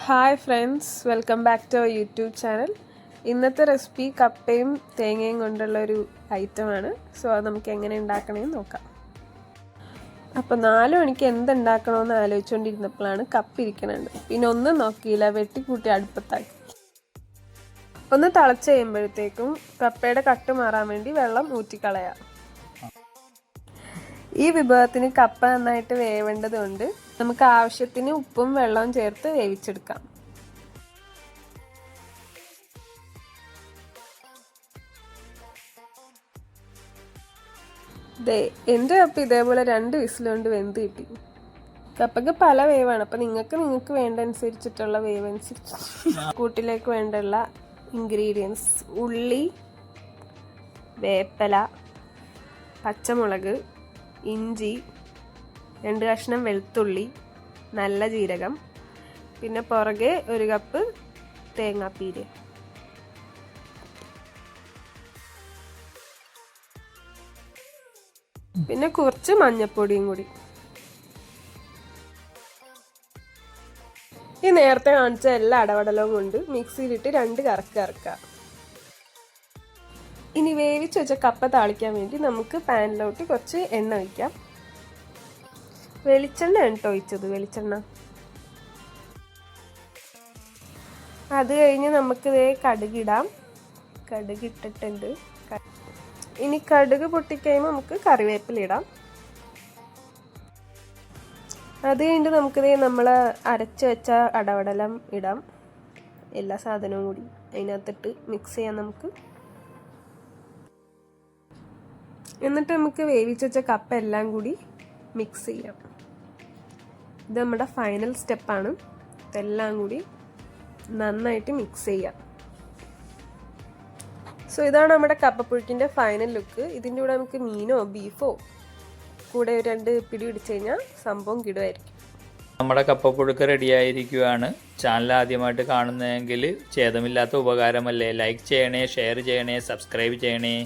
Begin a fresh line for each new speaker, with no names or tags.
Hi friends, welcome back to our YouTube channel. ഇന്നത്തെ recipe കപ്പയും തേങ്ങയും കൊണ്ടുള്ളൊരു ഐറ്റമാണ്. സോ അത് നമുക്ക് എങ്ങനെ ഉണ്ടാക്കണമെന്ന് നോക്കാം. അപ്പോൾ 4 മണിക്ക് എന്തുണ്ടാക്കണമെന്ന് ആലോചിച്ചുകൊണ്ടിരുന്നപ്പോഴാണ് കപ്പ ഇരിക്കണുണ്ട്. പിന്നെ ഒന്നും നോക്കിയില്ല, വെട്ടിക്കൂട്ടി അടുപ്പത്താക്കി. ഒന്ന് തിളച്ച് കഴിയുമ്പോഴത്തേക്കും കപ്പയുടെ കട്ട് മാറാൻ വേണ്ടി വെള്ളം ഊറ്റിക്കളയാം. ഈ വിഭവത്തിന് കപ്പ നന്നായിട്ട് വേവേണ്ടതുകൊണ്ട് നമുക്ക് ആവശ്യത്തിന് ഉപ്പും വെള്ളവും ചേർത്ത് വേവിച്ചെടുക്കാം. എൻ്റെ കപ്പ ഇതേപോലെ 2 വിസിൽ കൊണ്ട് വെന്ത് കിട്ടി. കപ്പയ്ക്ക് പല വേവാണ്, അപ്പം നിങ്ങൾക്ക് വേണ്ട അനുസരിച്ചിട്ടുള്ള വേവ് അനുസരിച്ച് കൂട്ടിലേക്ക് വേണ്ടുള്ള ഇൻഗ്രീഡിയൻസ്: ഉള്ളി, വേപ്പില, പച്ചമുളക്, ഇഞ്ചി, 2 കഷ്ണം വെളുത്തുള്ളി, നല്ല ജീരകം, പിന്നെ പുറകെ 1 കപ്പ് തേങ്ങാപ്പീര്. പിന്നെ കുറച്ച് മഞ്ഞൾപ്പൊടിയും കൂടി. ഈ നേരത്തെ കാണിച്ച എല്ലാ അടവടലവും കൊണ്ട് മിക്സിയിലിട്ട് 2 കറക്ക് കറക്കുക. ഇനി വേവിച്ച് വെച്ച കപ്പ താളിക്കാൻ വേണ്ടി നമുക്ക് പാനിലോട്ട് കുറച്ച് എണ്ണ ഒഴിക്കാം. വെളിച്ചെണ്ണ ഒഴിച്ചത്, വെളിച്ചെണ്ണ. അത് കഴിഞ്ഞ് നമുക്ക് കടുകിടാം. കടുകിട്ടിട്ടുണ്ട്. ഇനി കടുക് പൊട്ടിക്കഴിയുമ്പോൾ നമുക്ക് കറിവേപ്പില ഇടാം. അത് കഴിഞ്ഞിട്ട് നമുക്ക് നമ്മൾ അരച്ച് വെച്ച അടവടലം ഇടാം. എല്ലാ സാധനവും കൂടി അതിനകത്തിട്ട് മിക്സ് ചെയ്യാം നമുക്ക്. എന്നിട്ട് നമുക്ക് വേവിച്ച് വെച്ച കപ്പ എല്ലാം കൂടി മിക്സ് ചെയ്യാം. ഇത് നമ്മുടെ ഫൈനൽ സ്റ്റെപ്പാണ്. ഇതെല്ലാം കൂടി നന്നായിട്ട് മിക്സ് ചെയ്യാം. സോ ഇതാണ് നമ്മുടെ കപ്പപ്പുഴുക്കിൻ്റെ ഫൈനൽ ലുക്ക്. ഇതിൻ്റെ കൂടെ നമുക്ക് മീനോ ബീഫോ കൂടെ 2 പിടി പിടിച്ച് കഴിഞ്ഞാൽ സംഭവം കിടുമായിരിക്കും.
നമ്മുടെ കപ്പപ്പുഴുക്ക് റെഡിയായിരിക്കുകയാണ്. ചാനൽ ആദ്യമായിട്ട് കാണുന്നതെങ്കിൽ ഛേദമില്ലാത്ത ഉപകാരമല്ലേ, ലൈക്ക് ചെയ്യണേ, ഷെയർ ചെയ്യണേ, സബ്സ്ക്രൈബ് ചെയ്യണേ.